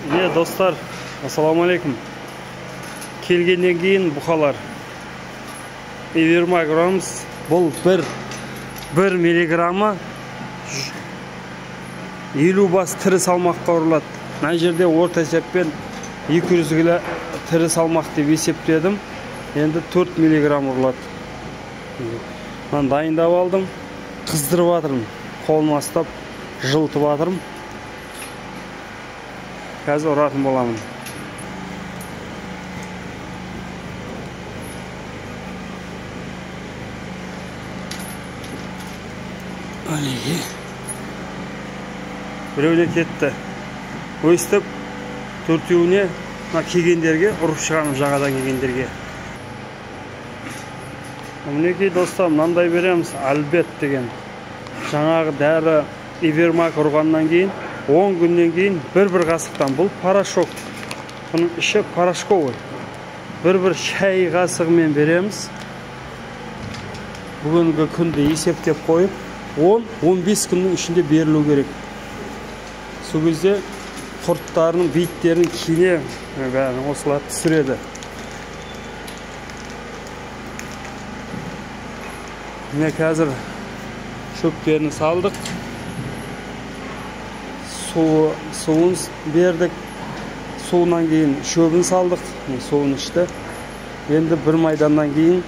Достар, ассаламалейкум. Келгеннен кейін бұқалар Ивермак ұрамыз. Бұл 1 миллиграммы 50 бас тірі салмаққа ұрылады. Мына жерде орта есеппен 200 кг тірі салмақ деп есептедім. Енді 4 миллиграмм ұрылады. Мен дайындап алдым, қыздырып жатырмын. Қолыма ұстап жылытып жатырмын. Қазір ұратын боламын. Әлеге. Біреуде кетті. Өстіп, төртеуіне келгендерге, ұрып шығамын жағадан келгендерге. Мінекей достар, мынандай береміз, Альбет деген. Жаңағы дәрі Ивермак ұрғаннан кейін 10 күннен кейін бір қасықтан, бұл порошок. Бұның іші порошковый. Бір шай қасығымен береміз. Бүгінгі күнді есептеп қойып, 10-15 күннің ішінде берілу керек. Сол кезде құрттарының, бейіттерінің кине бәрін осылар түсіреді. Міне қазір шөптерін салдық. Суын бердік. Суынан кейін шөбін салдық. Суын ішті. Енді бір майданнан кейін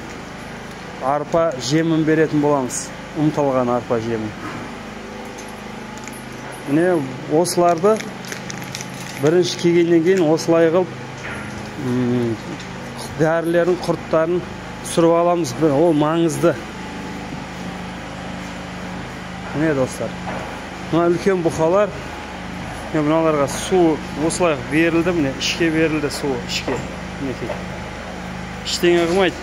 арпа жемін беретін боламыз. Ұмтылған арпа жемін. Міне осыларды бірінші келгеннен кейін осылай қылып дәрілерін, құрттарын түсіріп аламыз. Ол маңызды. Міне достар. Мына үлкен бұқалар. Мыналарға су осылай берілді, міне ішке берілді су, ішке. Мінекей. Ештеңе қылмайды.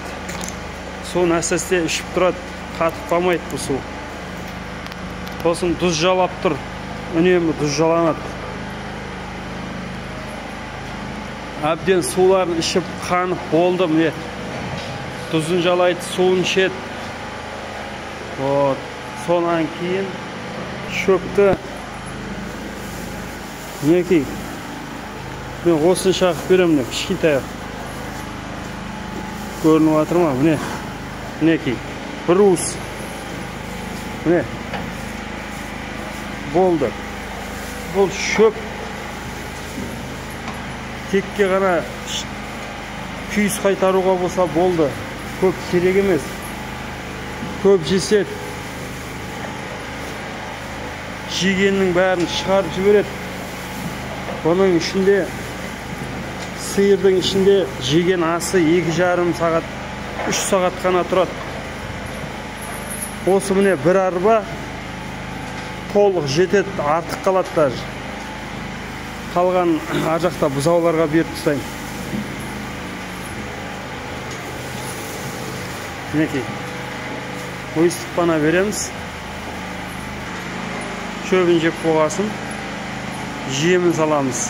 Суын әсесте ішіп тұрады, қатып қалмайды бұл су. Сосын тұз жалап тұр. Үнемі тұз жаланады. Әбден суларын ішіп қанып болды, міне. Тұзын жалайды, суын ішеді. Сонан кейін шөпті мінекей, мен осын шағып берем, кішкентай көрініп жатыр ма? Мінекей, бір уыс. Міне, болды. Бұл шөп текке ғана күйіс қайтаруға болса болды. Көп керек емес. Көп жесет. Жегеннің бәрін шығарып жібереді. Оның ішінде, сиырдың ішінде жеген асы 2,5 сағат, 3 сағат қана тұрады. Осы міне бір арба толық жетеді, артық қалады даже. Қалған ажақта бұзауларға беріп тастаймын. Мінекей, өйстіп бана береміз. Шөбін жеп қоғасын. Жемін саламыз.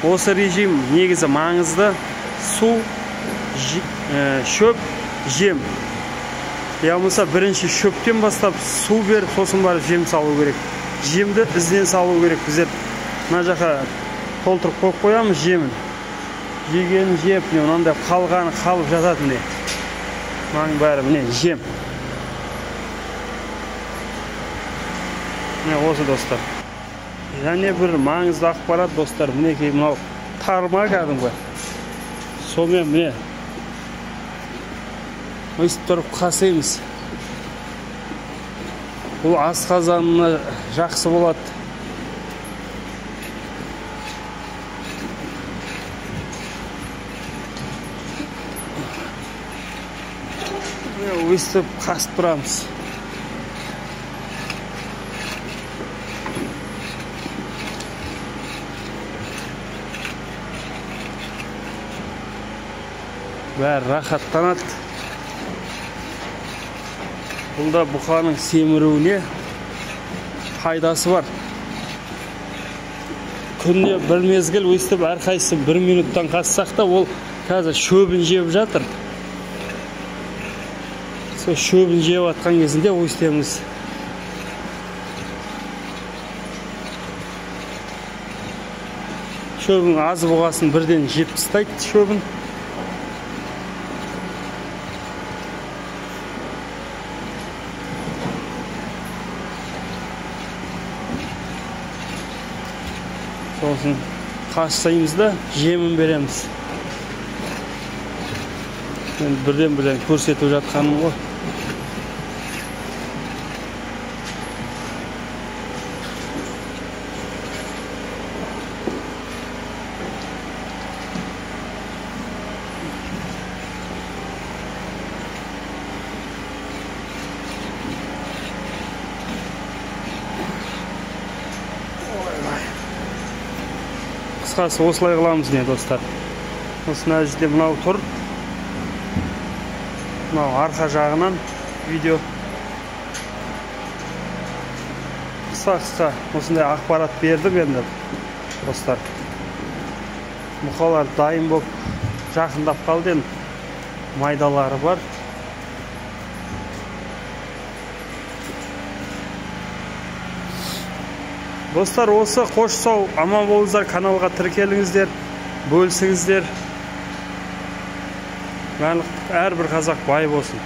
Осы режим негізі маңызды. Су, шөп, жем. Болмаса бірінші шөптен бастап су беріп, сосын барып жем салу керек. Жемді ізден салу керек. Біздер мына жаққа толтырып қойып қоямыз жемін. Жегенін жеп, мынандай қалғаны қалып жатады міне. Мынаның бәрі міне жем. Міне осы достар. Және бір маңызды ақпарат достар, мінекей мынау тарма кәдімгі. Сонымен міне өйстіп тұрып қасаймыз. Бұл асқазанына жақсы болады. Өйстіп қасып тұрамыз. Бәрі рахаттанады. Бұлда бұқаның семіруіне пайдасы бар. Күнде бір мезгіл өстіп әрқайсысы 1 минуттан қассақ та, ол қазір шөбін жеп жатыр. Сол шөбін жеп атқан кезінде өстеміз. Шөбің азы болғасын бірден жеп тастайды шөбін. Сосын қашсаймыз да жемін береміз. Мен бірден көрсетіп жатқаным ғой. Қысқасы осылай қыламыз не достар. Осына жерде мынау тұр. Мынау арқа жағынан видео. Қысқа осындай ақпарат бердім енді достар. Мұқалар дайын болып жақындап қалды енді. Майдалары бар. Достар, осы қош сау, аман болыңыздар, каналға тіркеліңіздер, бөлісіңіздер. Әрбір қазақ бай болсын.